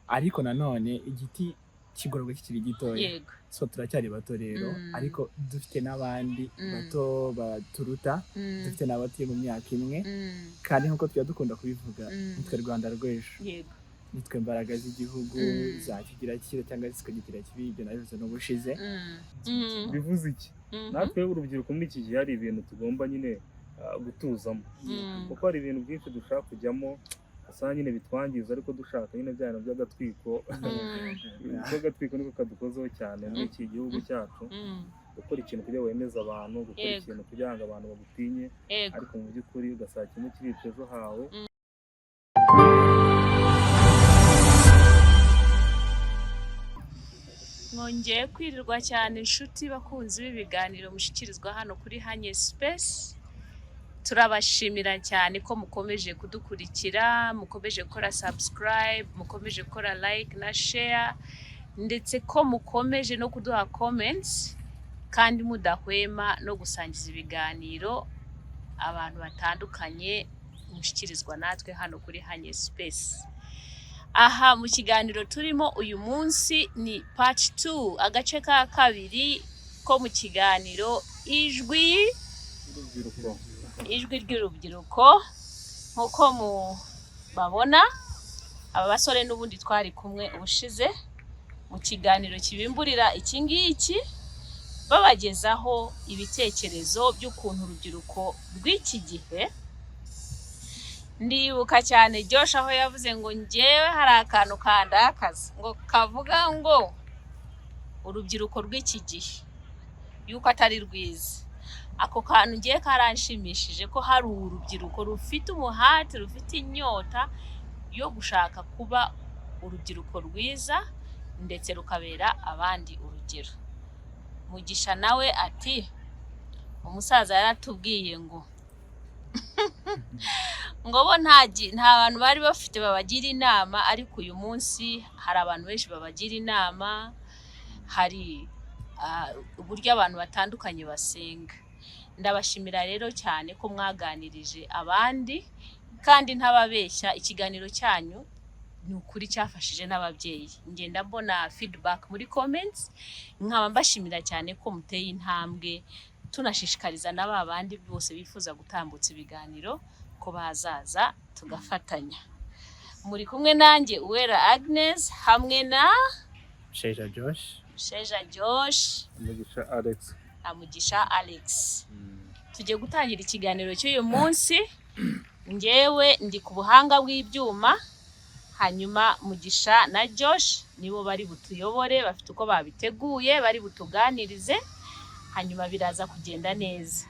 ariko nanone igiti kigororwa kikiri gitoya. yego So turacyari bato rero ariko dufite n'abandi bato baturuta, dufite n'abatuye mu myaka imwe, kandi nk'uko tuba dukunda kubivuga nitwe Rwanda rw'ejo, yego nitwe mbaraga z'igihugu zakigira cyiza cyangwa zikagira kibi. Ibyo nabivuze n'ubushize. bivuze iki? natwe urubyiruko muri iki gihe hari ibintu tugomba nyine gutuzamo, kuko hari ibintu byinshi dushaka kujyamo usanga nyine bitwangiza, ariko dushaka nyine bya bintu by'agatwiko. Agatwiko niko kadukozeho cyane muri iki gihugu cyacu, gukora ikintu kugira ngo wemeze abantu, gukora ikintu kugira ngo abantu bagutinye, ariko mu by'ukuri ugasanga kimwe kirica ejo hawe. mwongeye kwirirwa cyane inshuti bakunzi b'ibiganiro mushyikirizwa hano kuri Hanye Space. Turabashimira cyane ko mukomeje kudukurikira, mukomeje gukora subscribe, mukomeje gukora like na share, ndetse ko mukomeje no kuduha comments, kandi mudahwema no gusangiza ibiganiro abantu batandukanye mushyikirizwa natwe hano kuri Hanye Space. Aha mu kiganiro turimo uyu munsi ni part 2, agace ka kabiri ko mu kiganiro ijwi ry'urubyiruko. Nk'uko mubabona aba basore n'ubundi twari kumwe ubushize mu kiganiro kibimburira iki ngiki, babagezaho ibitekerezo by'ukuntu urubyiruko rw'iki gihe. Ndibuka cyane Josh aho yavuze ngo njyewe hari akantu kandakaza ngo kavuga ngo urubyiruko rw'iki gihe yuko atari rwiza. Ako kantu ngiye karanshimishije ko hari urubyiruko rufite umuhate, rufite inyota yo gushaka kuba urubyiruko rwiza ndetse rukabera abandi urugero. Mugisha nawe ati umusaza yaratubwiye ngo ngo bo nta bantu bari bafite babagira inama, ariko uyu munsi hari abantu benshi babagira inama. Hari uburyo abantu batandukanye basenga. Ndabashimira rero cyane ko mwaganirije abandi, kandi ntababeshya ikiganiro cyanyu ni ukuri cyafashije n'ababyeyi. Ngenda mbona feedback muri comments, nkaba mbashimira cyane ko muteye intambwe, tunashishikariza n'aba bandi bose bifuza gutambutsa ibiganiro ko bazaza tugafatanya. Muri kumwe nanjye Uwera Agnes hamwe na Sheja Josh, Mugisha Alex. Tugiye gutangira ikiganiro cy'uyu munsi. Njyewe ndi ku buhanga bw'ibyuma, hanyuma Mugisha na Josh nibo bari butuyobore, bafite uko babiteguye, bari butuganirize, hanyuma biraza kugenda neza.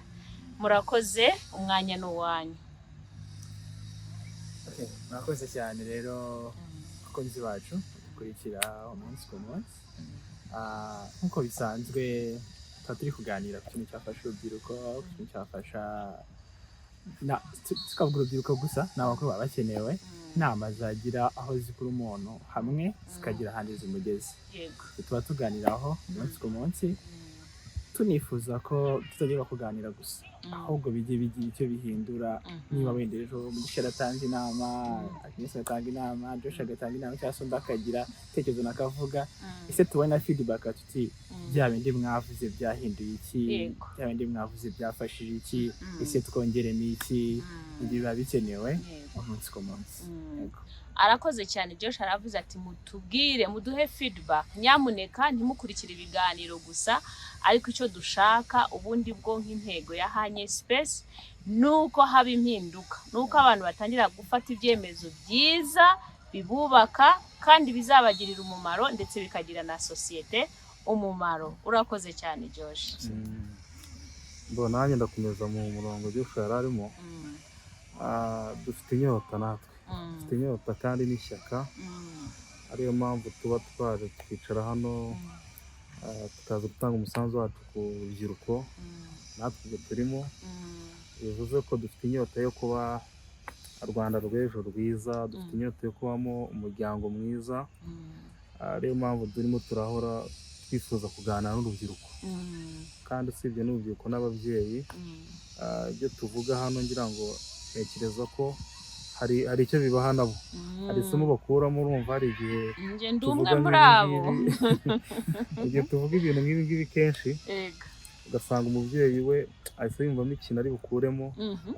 Murakoze, umwanya n'uwanyu. murakoze cyane rero abakunzi bacu dukurikira umunsi ku munsi. Nk'uko bisanzwe tuba turi kuganira ku kintu cyafasha urubyiruko, ku kintu cyafasha tukavuga urubyiruko gusa, n'abakuru baba bakenewe inama zagira aho zikura umuntu hamwe zikagira ahandi zimugeze. Tuba tuganiraho umunsi ku munsi, tunifuza ko tutagera kuganira gusa, ahubwo bigira icyo bihindura. Niba wenda ejo Mugisha aratanga inama, Agnes agatanga inama, Josh agatanga inama, cyangwa se undi akagira itekerezo nakavuga, ese tubona feedback tuti bya bindi mwavuze byahinduye iki, bya bindi mwavuze byafashije iki, ese twongeremo iki. Ibi biba bikenewe umunsi ku munsi. Arakoze cyane Josh, aravuze ati mutubwire, muduhe feedback, nyamuneka ntimukurikire ibiganiro gusa, ariko icyo dushaka ubundi bwo nk'intego ya Hanye Space nuko haba impinduka, nuko abantu batangira gufata ibyemezo byiza bibubaka kandi bizabagirira umumaro, ndetse bikagira na societe umumaro. Urakoze cyane Josh. Nanjye ndakomeza mu murongo Josh yararimo. Dufite inyota natwe, dufite inyota kandi n'ishyaka, ariyo mpamvu tuba twaje twicara hano tukaza gutanga umusanzu wacu ku rubyiruko. Natwe turimo, bivuze ko dufite inyota yo kuba Rwanda rw'ejo rwiza, dufite inyota yo kubamo umuryango mwiza. Ariyo mpamvu turimo turahora twifuza kuganira n'urubyiruko, kandi usibye n'urubyiruko n'ababyeyi. Ibyo tuvuga hano ngira ngo ntekereza ko hari icyo bibaha nabo, hari isomo bakuramo. Urumva hari igihe njye ndi umwe muri abo. igihe tuvuga ibintu nk'ibi ngibi kenshi ugasanga umubyeyi we ahise yumvamo ikintu ari bukuremo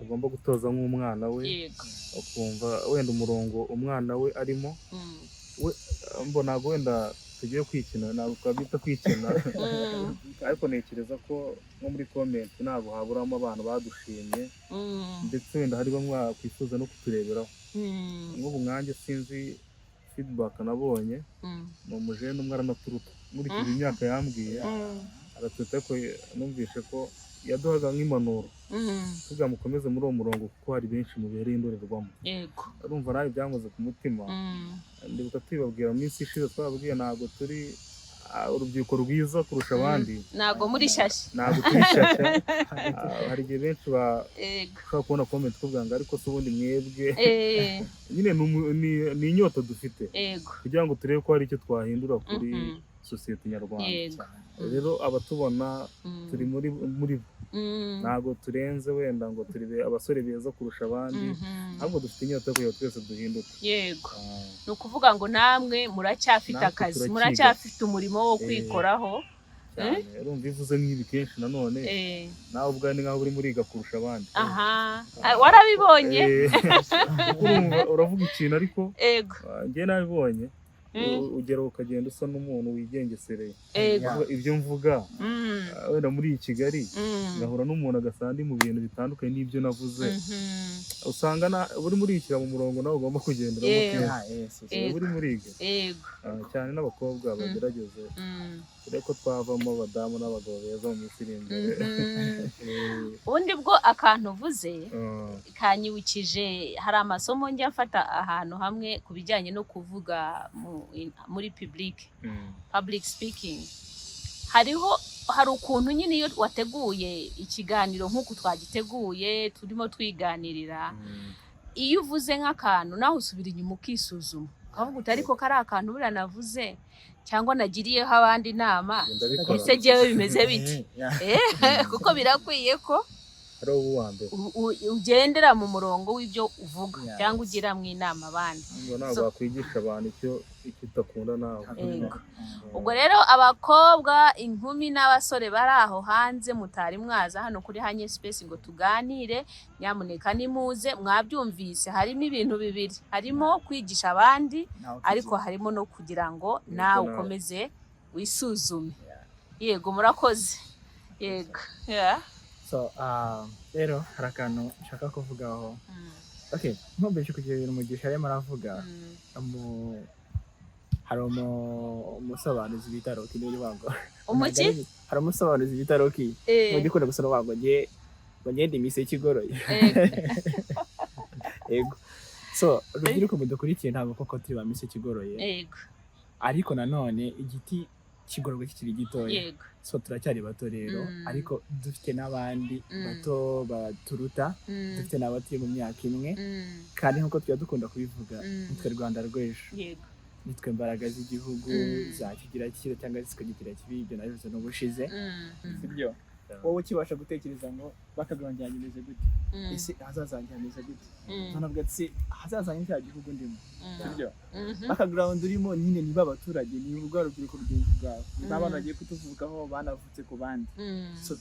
agomba gutoza nk'umwana we, ukumva wenda umurongo umwana we arimo we ntabwo wenda tugiye kwikina, ntabwo twabyita kwikina ariko ntekereza ko nko muri comment ntabwo haburamo abantu badushimye, ndetse wenda hari bamwe bakwifuza no kutureberaho. nk'ubu nkanjye sinzi feedback nabonye, ni umujene umwe aranaturuta nkurikije imyaka yambwiye, araturuta ariko numvishe ko yaduhaga nk'impanuro tuvuga mukomeze muri uwo murongo kuko hari benshi mubereye indorerwamo. urumva nawe byankoze ku mutima. ndibuka tubibabwira mu minsi ishize twababwiye ntabwo turi urubyiruko rwiza kurusha abandi, ntabwo muri shyashya, ntabwo turi shyashya. hari igihe benshi bashobora kubona comment kuvuga ngo ariko se ubundi mwebwe nyine ni inyota dufite kugira ngo turebe ko hari icyo twahindura kuri sosiyete nyarwanda. rero abatubona turi muri bo, ntabwo turenze wenda ngo turi abasore beza kurusha abandi, ahubwo dufite inyota yo kugira twese duhinduke. yego ni ukuvuga ngo namwe muracyafite akazi, muracyafite umurimo wo kwikoraho. urumva ivuze nk'ibi kenshi nanone nawe ubwawe ni nkaho uri muriga kurusha abandi. warabibonye. uravuga ikintu ariko njye nabibonye, ugera ukagenda usa n'umuntu wigengesereye. ibyo mvuga wenda muri iyi Kigali ngahura n'umuntu agasanga ndi mu bintu bitandukanye n'ibyo navuze, usanga buri murikira mu murongo nawe ugomba kugenderamo buri muriga. cyane n'abakobwa bagerageze dore ko twavamo abadamu n'abagabo beza mu minsi iri imbere. ubundi bwo akantu uvuze kanyibukije, hari amasomo njya mfata ahantu hamwe ku bijyanye no kuvuga muri public speaking. hari ukuntu nyine iyo wateguye ikiganiro nk'uku twagiteguye turimo twiganirira, iyo uvuze nk'akantu nawe usubira inyuma ukisuzuma ukavuga uti ariko kari akantu buriya navuze cyangwa nagiriyeho abandi inama, ese jyewe bimeze biti? kuko birakwiye ko ugendera mu murongo w'ibyo uvuga cyangwa ugira mu inama abandi. ntabwo wakwigisha abantu icyo utakunda nawe. ubwo rero abakobwa, inkumi n'abasore bari aho hanze mutari mwaza hano kuri Hanye Space ngo tuganire, nyamuneka nimuze. mwabyumvise harimo ibintu bibiri, harimo kwigisha abandi ariko harimo no kugira ngo nawe ukomeze wisuzume. yego murakoze. yego rero hari akantu nshaka kuvugaho. nkomeje kugira ibintu Mugisha arimo aravuga, hari umusobanuzi bita Roki niwe wango. hari umusobanuzi bita Roki mu gikunda gusana wango ngende imise kigoroye. yego urubyiruko mudukurikiye ntabwo koko turi ba mise kigoroye, ariko nanone igiti kigororwa kikiri gitoya. turacyari bato rero, ariko dufite n'abandi bato baturuta, dufite n'abatuye mu myaka imwe, kandi nk'uko tuba dukunda kubivuga, nitwe Rwanda rw'ejo, nitwe mbaraga z'igihugu zakigira kiro cyangwa zikagira kibi. ibyo nabivuze n'ubushize, sibyo? wowe ukibasha gutekereza ngo bakagabanya hameze gute, ese hazazanjye hameze gute, nanavuga ati hazaza cya gihugu ndimo, sibyo? background urimo nyine niba abaturage, ni urwa rubyiruko rwinshi bwawe, n'abana bagiye kutuvugaho banavutse ku bandi.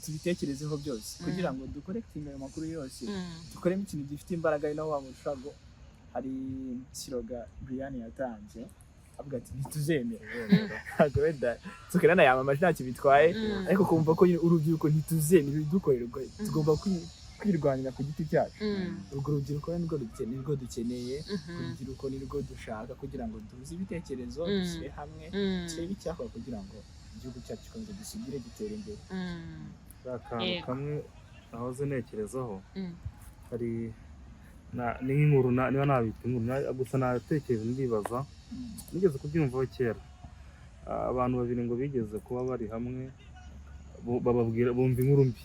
tubitekerezeho byose kugira ngo dukorekitinge ayo makuru yose, dukoremo ikintu gifite imbaraga. ari naho wamurushaho. hari siroga Brian yatanze avuga ati ntituzemera. ntabwo wenda tukirana yamamaje ntacyo bitwaye, ariko kumva ko urubyiruko ntituzemera ibidukorerwa, tugomba kwirwanira ku giti cyacu. urwo rubyiruko nirwo dukeneye, urubyiruko nirwo dushaka kugira ngo duhuze ibitekerezo, dushyire hamwe, turebe icyakora kugira ngo igihugu cyacu gikomeze gisugire, gitere imbere. akantu kamwe nahoze ntekerezaho, hari ni nk'inkuru, niba nabita inkuru, gusa natekereje ndibaza, nigeze kubyumvaho kera. abantu babiri ngo bigeze kuba bari hamwe, bumva inkuru mbi,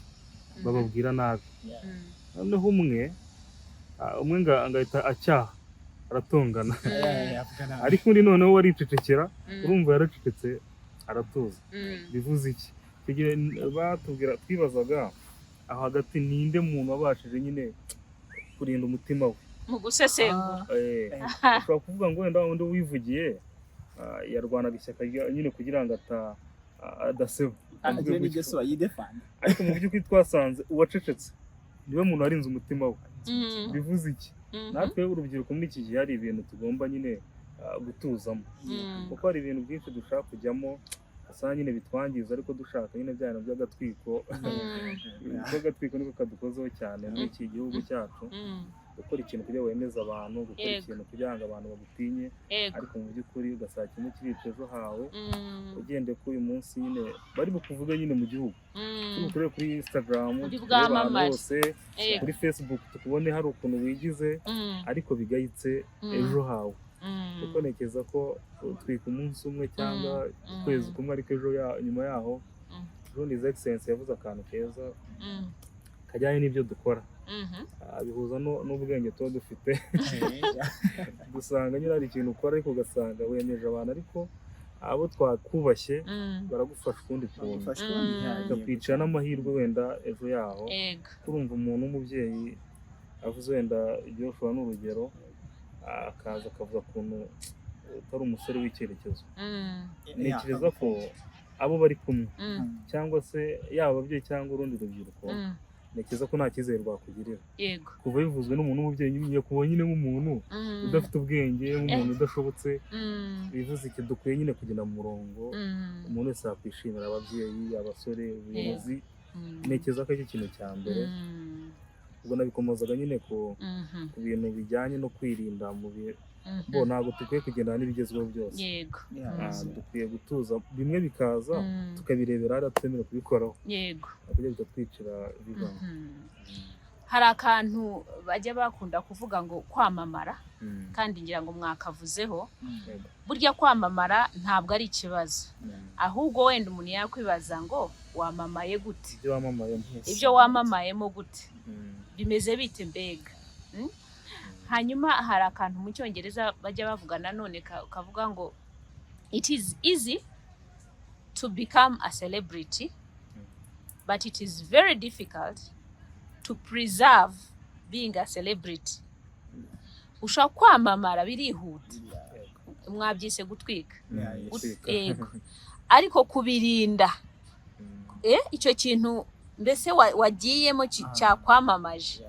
bababwira nabi. noneho umwe ngahita acyaha, aratongana. ariko undi noneho waricecekera, urumva yaracecetse aratuza. bivuze iki? batubwira, twibazaga aho hagati ninde muntu wabashije nyine kurinda umutima we, mu gusesengura ushobora kuvuga ngo wenda wundi wivugiye yarwanaga ishyaka nyine kugira ngo adaseba agira n'ibyo so yidefanda, ariko mu by'ukuri twasanze uwacecetse niwe muntu warinze umutima we. bivuze iki? natwe urubyiruko muri iki gihe hari ibintu tugomba nyine gutuzamo, kuko hari ibintu byinshi dushaka kujyamo asanga nyine bitwangiza, ariko dushaka nyine bya bintu by'agatwiko by'agatwiko niko kadukozeho cyane muri iki gihugu cyacu. gukora ikintu kugira ngo wemeze abantu, gukora ikintu kugira ngo abantu bagutinye, ariko mu by'ukuri ugasanga kimwe kirica ejo hawe. ugendeye kuri uyu munsi nyine bari bukuvuga nyine mu gihugu, turi kuri Instagram, abantu bose kuri Facebook tukubone hari ukuntu wigize, ariko bigayitse ejo hawe. kuko ntekereza ko utwika umunsi umwe cyangwa ukwezi kumwe, ariko ejo nyuma yaho His Excellency yavuze akantu keza kajyanye n'ibyo dukora, bihuza n'ubwenge tuba dufite. dusanga nyine hari ikintu ukora ariko ugasanga wemeje abantu, ariko abo twakubashye baragufasha ukundi kuntu, bakakwicira n'amahirwe wenda ejo yaho. urumva umuntu w'umubyeyi avuze wenda ibyo ushobora n'urugero, akaza akavuga ukuntu utari umusore w'icyerekezo. ntekereza ko abo bari kumwe cyangwa se yaba ababyeyi cyangwa urundi rubyiruko, ntekereza ko nta cyizere rwakugirira. kuva bivuzwe n'umuntu w'umubyeyi nyakubahwa nyine nk'umuntu udafite ubwenge, nk'umuntu udashobotse, bivuze iki? dukwiye nyine kugenda mu murongo, umuntu wese yakwishimira, ababyeyi, abasore, ubuyobozi. ntekereza ko ari ikintu cya mbere. ubwo nabikomozaga nyine ku bintu bijyanye no kwirinda mu bihe ntabwo dukwiye kugendana n'ibigezweho byose. dukwiye gutuza, bimwe bikaza tukabirebera hariya tutemerewe kubikoraho, kugira ngo bitatwicira bivamo. hari akantu bajya bakunda kuvuga ngo kwamamara, kandi ngira ngo mwakavuzeho. burya kwamamara ntabwo ari ikibazo, ahubwo wenda umuntu yakwibaza ngo wamamaye gute, ibyo wamamayemo gute, bimeze bite mbega. hanyuma hari akantu mu cyongereza bajya bavuga nanone kavuga ngo it is easy to become a celebrity, but it is very difficult to preserve being a celebrity. ushobora kwamamara birihuta, mwabyise gutwika, ariko kubirinda icyo kintu mbese wagiyemo cyakwamamaje,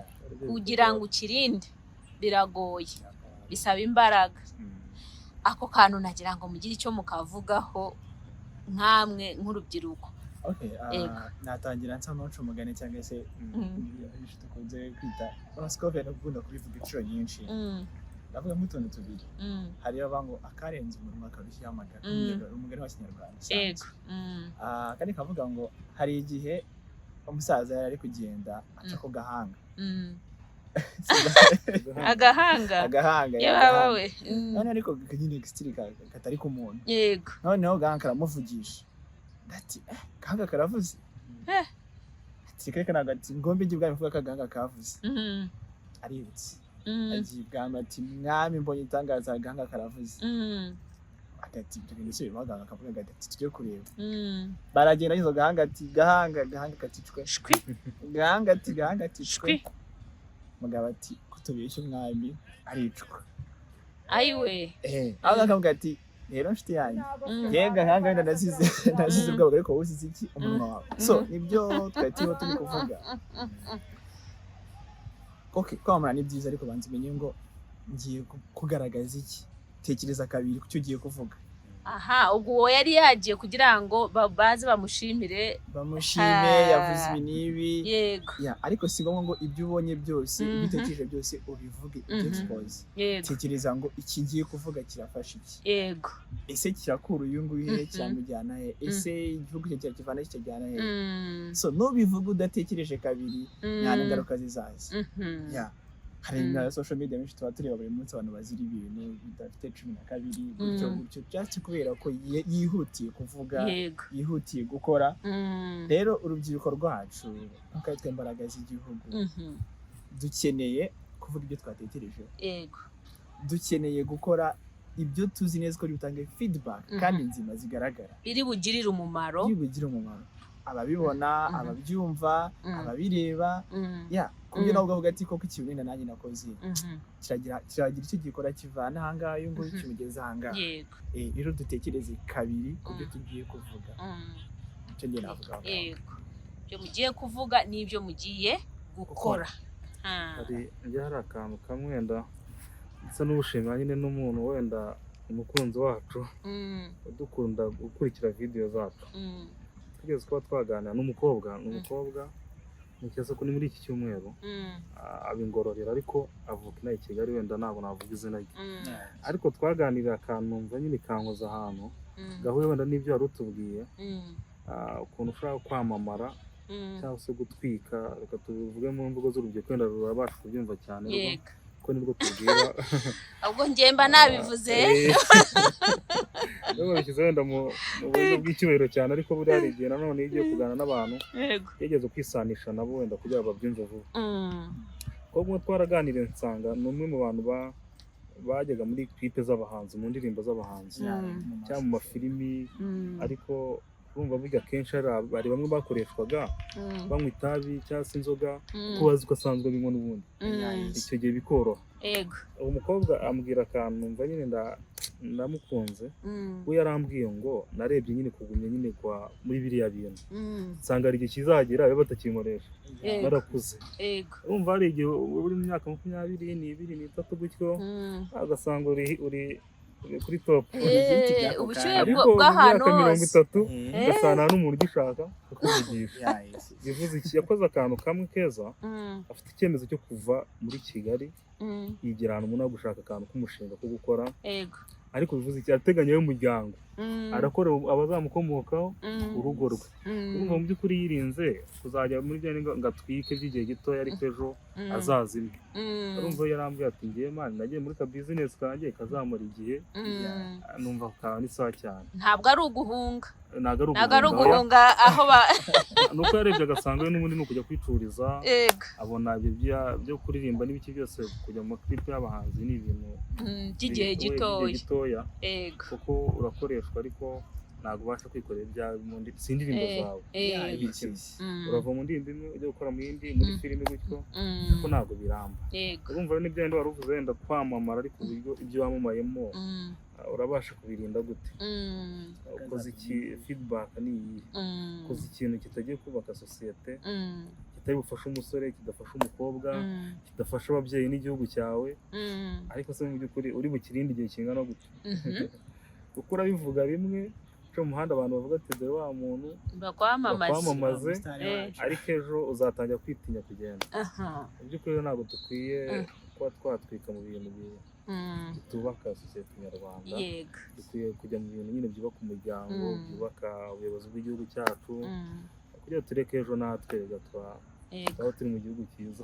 kugira ngo ukirinde biragoye, bisaba imbaraga. ako kantu nagira ngo mugire icyo mukavugaho nkamwe nk'urubyiruko. natangira nsama uca umugani cyangwa se ibintu tukunze kwita horoscope, nakunda kubivuga inshuro nyinshi. ndavuga nk'utuntu tubiri. hariyo bango akarenze umunwa karushya amagara, umugani wa Kinyarwanda. kandi kavuga ngo hari igihe umusaza yari ari kugenda aca ku gahanga. agahanga yabawe none ariko kanyine gistiri katari ku muntu. noneho gahanga karamuvugisha ati gahanga karavuze. ati kare kana gati ngombe ngibwa bivuga kagahanga kavuze. aributse agiye bwamba ati mwami mbonye itangaza gahanga karavuze. akati tugendeshe baganga kavuga ati tujye kureba. baragenda izo gahanga ati gahanga katicwe gahanga ati shwe. mugabo ati kutubeshye umwami aricwa. ayiwe aho akavuga ati rero nshuti yanjye yega gahanga ndasize ubwabo, ariko wowe usize iki? umunwa wawe. so nibyo twatiho turi kuvuga. kwamara ni byiza, ariko banze umenye ngo ngiye kugaragaza iki. tekereza kabiri ku cyo ugiye kuvuga. ubwo uwo yari yagiye kugira ngo baze bamushime, yavuze ibi n'ibi. ariko si ngombwa ngo ibyo ubonye byose, ibyo utekereje byose ubivuge, expose. tekereza ngo iki ngiye kuvuga kirafasha iki. ese kirakura uyu nguyu he, cyamujyana he? ese igihugu cye kiravana he, kijyana he? so nubivuga udatekereje kabiri, nta n'ingaruka zizaza. hari na social media menshi tuba tureba buri munsi abantu bazira ibintu bidafite 12 gutyo cyane, kubera ko yihutiye kuvuga, yihutiye gukora. rero urubyiruko rwacu nk'uko imbaraga z'igihugu, dukeneye kuvuga ibyo twatekereje. dukeneye gukora ibyo tuzi neza ko bitanga feedback kandi nzima zigaragara, biri bugirire umumaro, ababibona, ababyumva, ababireba. kubyo nawe ugavuga ati koko ikintu wenda nanjye nakoze kiragira icyo gikora kivana ahangaha uyu nguyu kimugeza ahangaha. yego Rero dutekereze kabiri ku byo tugiye kuvuga. Icyo ngiye navuga. yego ibyo mugiye kuvuga n'ibyo mugiye gukora. hari akantu kamwe wenda ndetse n'ubushimira nyine n'umuntu wenda umukunzi wacu dukunda gukurikira video zacu. Tugeze kuba twaganira n'umukobwa ntekereza ko ni muri iki cyumweru abingororera ariko avuka inaha i Kigali, wenda ntabwo navuga izina rye, ariko twaganiriye akantu numva nyine kankoza ahantu gahuye wenda n'ibyo wari utubwiye, ukuntu ushaka kwamamara cyangwa se gutwika. Reka tubivuge mu mvugo z'urubyiruko wenda rurabasha kubyumva cyane ko nibwo tubwira ahubwo njye mba nabivuze babishyize wenda mu buryo bw'icyubahiro cyane, ariko buriya hari igihe nanone iyo ugiye kuganira n'abantu yigeze kwisanisha nabo wenda kugira ngo babyumve vuba. Kuko twaraganiriye nsanga ni umwe mu bantu bajyaga muri clip z'abahanzi, mu ndirimbo z'abahanzi cyangwa mu mafilimi, ariko urumva burya kenshi hari bamwe bakoreshwaga banywa itabi cyangwa se inzoga kuko bazi ko asanzwe binywa n'ubundi, icyo gihe bikoroha. uwo mukobwa ambwira akantu numva nyine ndamukunze, we yarambwiye ngo narebye nyine kugumya nyine kwa muri biriya bintu, nsanga hari igihe kizagera babe batakinkoresha barakuze. Urumva hari igihe uri mu myaka 22 n'itatu gutyo agasanga uri kuri top, ubushyuhe bw'ahantu hose 30 ugasanga nta n'umuntu ugishaka kukuvugisha. Bivuze iki? Yakoze akantu kamwe keza, afite icyemezo cyo kuva muri Kigali yigira ahantu umuntu gushaka akantu k'umushinga ko gukora, ariko bivuze iki? Ateganya y'umuryango, arakora abazamukomokaho urugo rwe. Urumva mu by'ukuri yirinze kuzajya muri bya ngatwike by'igihe gitoya, ariko ejo azazimwe. Urumva yarambwiye ati ngiye mani nagiye muri ka business kanjye kazamura igihe, numva ka ni sawa cyane. Ntabwo ari uguhunga, ntabwo ari uguhunga aho nuko yarebye agasanga n'ubundi no kujya kwicuriza, abona ibyo byo kuririmba n'ibiki byose kujya mu clip y'abahanzi ni ibintu by'igihe gitoya, kuko urakoreshwa ariko ntabwo ubasha kwikorera ibya sindirimbo zawe. Urava mu ndirimbo imwe ujya gukora mu yindi, muri filime gutyo, kuko ntabwo biramba. Urumva n'ibyo wenda wari uvuze wenda kwamamara, ariko uburyo ibyo wamumayemo urabasha kubirinda gute? Ukoze iki? Feedback ni iyi, ukoze ikintu kitagiye kubaka sosiyete, kitari bufasha umusore, kidafasha umukobwa, kidafasha ababyeyi n'igihugu cyawe, ariko se mu by'ukuri uri bukirinde igihe kingana gute? Kuko urabivuga bimwe mu muhanda abantu bavuga ati dore wa muntu bakwamamaze, ariko ejo uzatangira kwitinya kugenda. Mu by'ukuri ntabwo dukwiye kuba twatwika mu bintu bitubaka sosiyete nyarwanda. Dukwiye kujya mu bintu nyine byubaka umuryango, byubaka ubuyobozi bw'igihugu cyacu, kugira ngo tureke ejo natwe aho turi mu gihugu cyiza.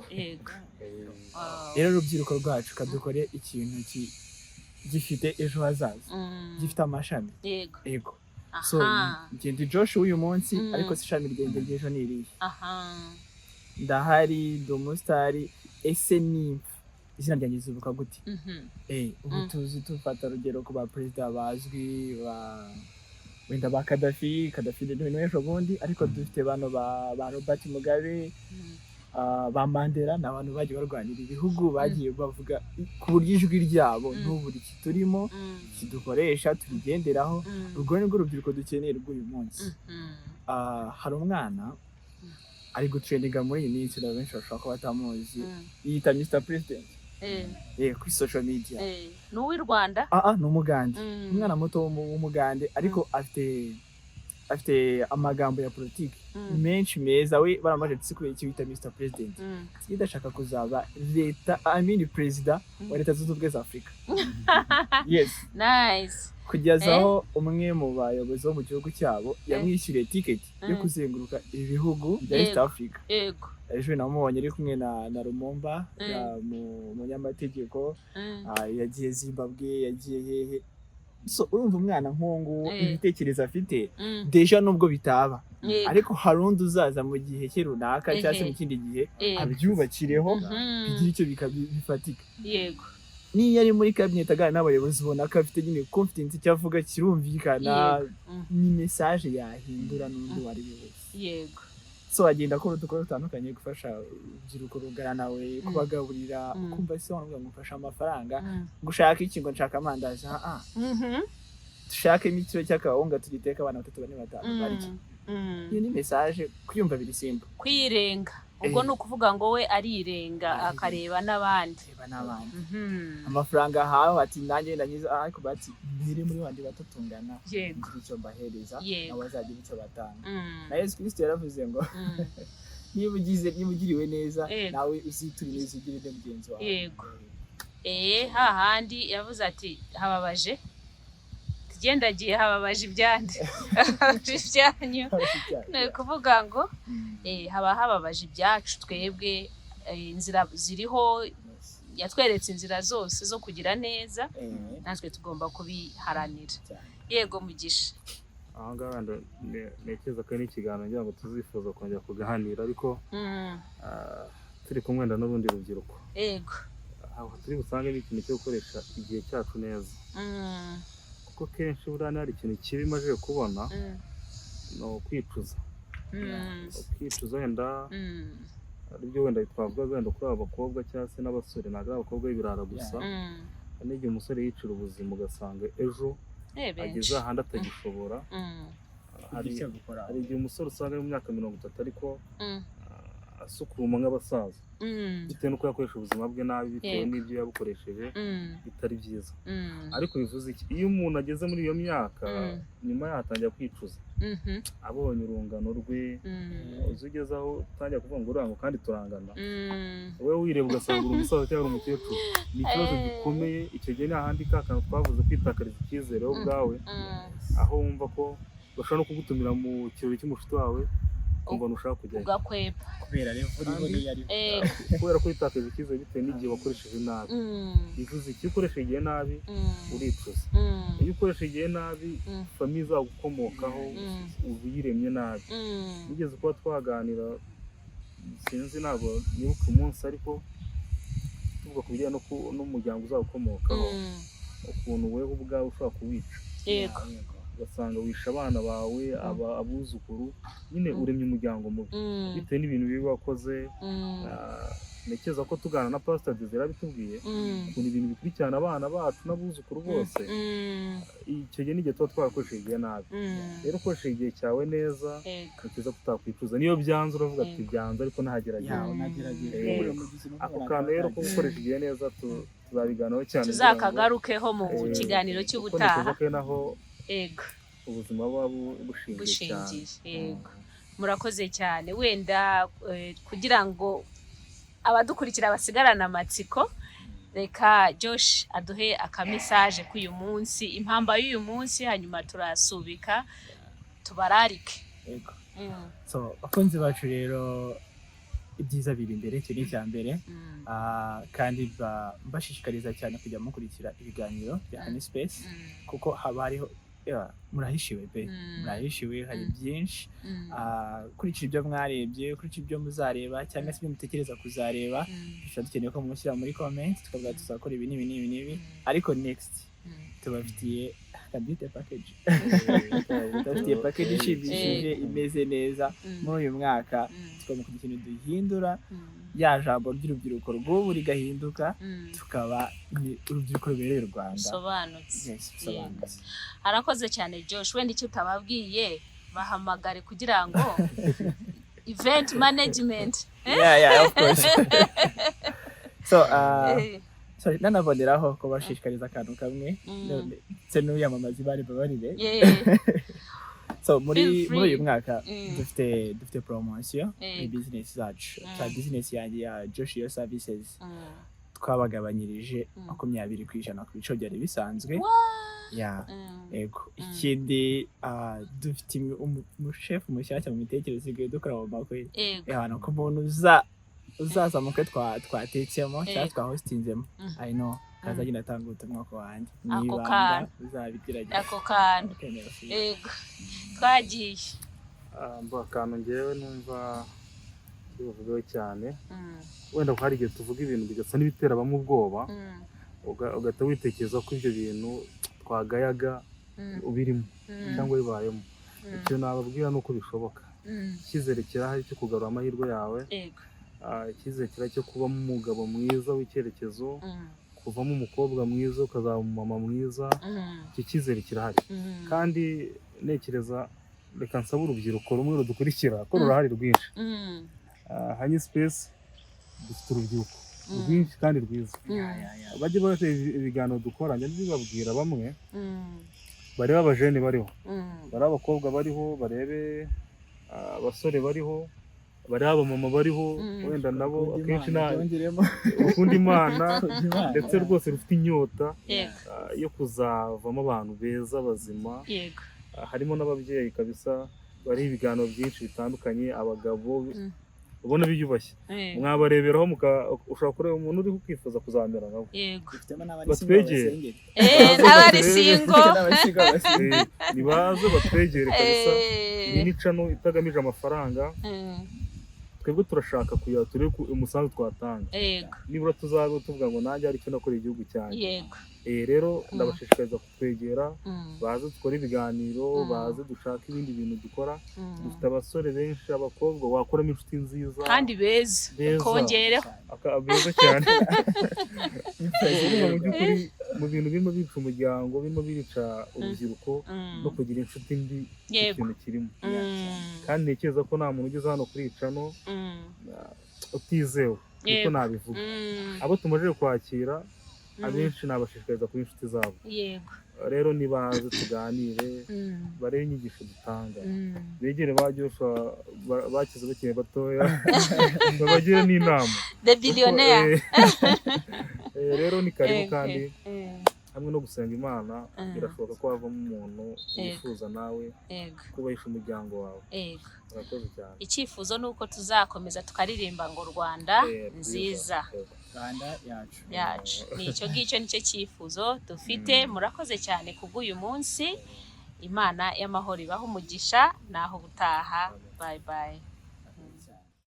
Rero urubyiruko rwacu kadukore ikintu gifite ejo hazaza, gifite amashami. Yego. So ngende Josh uyu munsi, ariko si ishami ryanjye ry'ejo ni irihe. Ndahari ndi umusitari, ese nimba izina ryanjye zivuka gute? Ubu tuzi tufata urugero ku ba perezida bazwi, wenda ba Kadafi ni ejo bundi, ariko dufite bano ba Robert Mugabe, ba Mandela, ni abantu bagiye barwanira ibihugu, bagiye bavuga ku buryo ijwi ryabo n'ubu turimo kidukoresha tubigenderaho. Urwo ni rwo urubyiruko dukeneye rw'uyu munsi. Hari umwana ari gutrendinga muri iyi minsi, na benshi bashobora kuba batamuzi, yita Mr President kuri social media. Ni uw'i Rwanda? Ni umugande, umwana muto w'umugande, ariko afite amagambo ya politiki menshi meza. We baramaje tsikubeye icyo bita Mr President, idashaka kuzaba perezida wa Leta Zunze Ubumwe za Afurika. Yes, nice. Kugezaho umwe mu bayobozi bo mu gihugu cyabo yamwishyuriye tiketi yo kuzenguruka ibihugu bya East Africa. Ejo namubonye ari kumwe na Lumumba, umunyamategeko, yagiye Zimbabwe, yagiye hehe. So urumva umwana nk'uwo ibitekerezo afite deja nubwo bitaba, ariko hari undi uzaza mu gihe cye runaka cyangwa se mu kindi gihe abyubakireho bigira icyo bifatika. Niyo ari muri cabinet aganira n'abayobozi, ubona ko afite nyine confidence, icyo avuga kirumvikana, ni message yahindura n'undi wari wese. so agenda akora udukora dutandukanye gufasha urubyiruko rugana nawe kubagaburira ukumva se wanga gufasha amafaranga gushaka iki ngo nshaka amandazi dushake imikiro cy'akawunga tugiteka abana 3 4 5 bariki iyo ni message kuyumva biri simple kwirenga ubwo no kuvuga ngo we arirenga akareba n'abandi amafaranga hawe ati nanjye ndanyiza ariko bati mbere muri bandi batutungana yego icyo bahereza Yego. abazagira icyo batanga na Yesu Kristo yaravuze ngo niba ugiriwe neza nawe uzitura neza ugirire mugenzi wawe yego hahandi yavuze ati hababaje tugendagiye hababaje ibyandi ibyanyu ni kuvuga ngo haba hababaje ibyacu twebwe inzira ziriho yatweretse inzira zose zo kugira neza natwe tugomba kubiharanira yego Mugisha aha ngaha ntekereza ko ari ikiganiro ngira ngo tuzifuza kongera kuganira ariko turi kumwe n'ubundi rubyiruko yego aho turi busange n'ikintu cyo gukoresha igihe cyacu neza kuko kenshi buriya hari ikintu kibi maze kubona ni ukwicuza ukwicuza wenda aribyo wenda twavuga wenda kuri abakobwa cyangwa se n'abasore ntabwo ari abakobwa b'ibirara gusa n'igihe umusore yicira ubuzima ugasanga ejo ageze ahandi atagishobora hari igihe umusore usanga ari mu myaka 30 ariko asukuma nk'abasaza bitewe n'uko yakoresha ubuzima bwe nabi bitewe n'ibyo yabukoresheje bitari byiza ariko bivuze iki iyo umuntu ageze muri iyo myaka nyuma yatangira kwicuza abonye urungano rwe uzugeze aho utangira kuvuga ngo urango kandi turangana wowe wireba ugasanga uri umusaza cyangwa umukecuru ni ikibazo gikomeye icyo gihe ni ahandi ka kantu twavuze kwitakariza icyizere wowe ubwawe aho wumva ko bashobora no kugutumira mu kirori cy'umushuti wawe kumva nushaka kujyayo ugakwepa kubera ko itakaje icyizere bitewe n'igihe wakoresheje nabi bivuze iki ukoresha igihe nabi uricuza iyo ukoresha igihe nabi famiye izagukomokaho uba uyiremye nabi nigeze kuba twaganira sinzi ntabwo nibuka umunsi ariko tuvuga ku bijyanye n'umuryango uzagukomokaho ukuntu wewe ubwawe ushobora kuwica yego ugasanga wisha abana bawe abuzukuru nyine uremye umuryango mubi bitewe n'ibintu bibi wakoze nekeza ko tugana na Pastor Desire bitubwiye ukuntu ibintu bikurikirana abana bacu n'abuzukuru bose icyo gihe n'igihe tuba twarakoresheje igihe nabi rero ukoresheje igihe cyawe neza nekeza kutakwicuza niyo byanze uravuga ati byanze ariko nagerageza ako kantu rero ko gukoresha igihe neza tuzabiganiraho cyane tuzakagarukeho mu kiganiro cy'ubutaha ego ubuzima buba bushingiye cyane yego murakoze cyane wenda kugira ngo abadukurikira basigarana amatsiko reka Josh aduhe akamisaje k'uyu munsi impamba y'uyu munsi hanyuma turasubika tubararike yego so akunzi bacu rero ibyiza biri imbere cyo ni cyambere kandi mbashishikariza cyane kujya mukurikira ibiganiro bya Honey Space kuko haba hariho murahishiwe pe murahishiwe hari byinshi kurikira ibyo mwarebye kurikira ibyo muzareba cyangwa se ibyo mutekereza kuzareba bishobora dukeneye ko mushyira muri comment tukavuga tuzakora ibi n'ibi ariko next tubafitiye kabite package tubafitiye package ishimishije imeze neza muri uyu mwaka tukaba kugira ikintu duhindura ya jambo ry'urubyiruko rw'ubu rigahinduka tukaba urubyiruko rubereye u Rwanda sobanutse harakoze cyane Josh wenda icyo utababwiye bahamagare kugira ngo event management of course so nanaboneraho ko bashishikariza akantu kamwe ndetse n'uyamamazi bari babarire so muri uyu mwaka dufite promotion muri business zacu za business yanjye ya Joshua Services twabagabanyirije 20% ku bico byari bisanzwe ego ikindi dufite umuchef mushyashya mu mitekerereze dukora mu makwe abantu ko umuntu uzaza mu kwe twatetsemo cyangwa twahostinzemo I know kazagenda atanga ubutumwa ku wanjye nibanga uzabigerageza ako kantu yego twagiye akantu ngewe numva bivugaho cyane wenda ko hari igihe tuvuga ibintu bigasa n'ibitera bamwe ubwoba ugahita witekereza ko ibyo bintu twagayaga ubirimo cyangwa bibayemo icyo nababwira ni uko bishoboka icyizere kirahari cyo kugarura amahirwe yawe, yego, icyizere kirahari cyo kubamo umugabo mwiza w'icyerekezo, kuvamo umukobwa mwiza ukazaba umumama mwiza, icyo cyizere kirahari. Kandi ntekereza reka nsaba urubyiruko rumwe rudukurikira ko rurahari rwinshi. Hanyi Space dufite urubyiruko rwinshi kandi rwiza, bajye bareba ibiganiro dukora, njya mbibabwira bamwe bareba abajene bariho, bareba abakobwa bariho, barebe abasore bariho, bareba abamama bariho, wenda nabo akenshi ukunda Imana ndetse rwose rufite inyota yo kuzavamo abantu beza bazima. Harimo n'ababyeyi kabisa, bariho ibiganiro byinshi bitandukanye, abagabo ubona biyubashye, mwabareberaho ushobora kureba umuntu uri kwifuza kuzamera nabo. Batwegere n'abari singo nibaze batwegere kabisa. Iyi ni cano itagamije amafaranga, twebwe turashaka kugira turebe umusanzu twatanga, nibura tuzabe tuvuga ngo nanjye hari icyo nakoreye igihugu cyanjye. Rero ndabashishikariza kutwegera, baze dukore ibiganiro, baze dushaka ibindi bintu dukora. Dufite abasore benshi, abakobwa wakoramo inshuti nziza kandi beza, kongereho beza cyane. Mu by'ukuri mu bintu birimo bica umuryango, birimo bica urubyiruko no kugira inshuti mbi, ikintu kirimo. Kandi ntekereza ko nta muntu ugeze hano kuri iyi cano utizewe, niko nabivuga. Abo tumaze kwakira abenshi nabashishikariza kuba inshuti zabo. Rero nibaze tuganire, barebe inyigisho dutanga, begere ba Joshua bakize bakiri batoya, babagire n'inama. The billionaire. Rero ni karibu, kandi hamwe no gusenga Imana birashoboka ko havamo umuntu wifuza nawe kubahisha umuryango wawe. Urakoze cyane. Icyifuzo ni uko tuzakomeza tukaririmba ngo Rwanda nziza, Rwanda yacu. Nicyo ngicyo nicyo cyifuzo dufite. Murakoze cyane kubw'uyu munsi. Imana y'amahoro ibahe umugisha, naho ubutaha. Bye bye.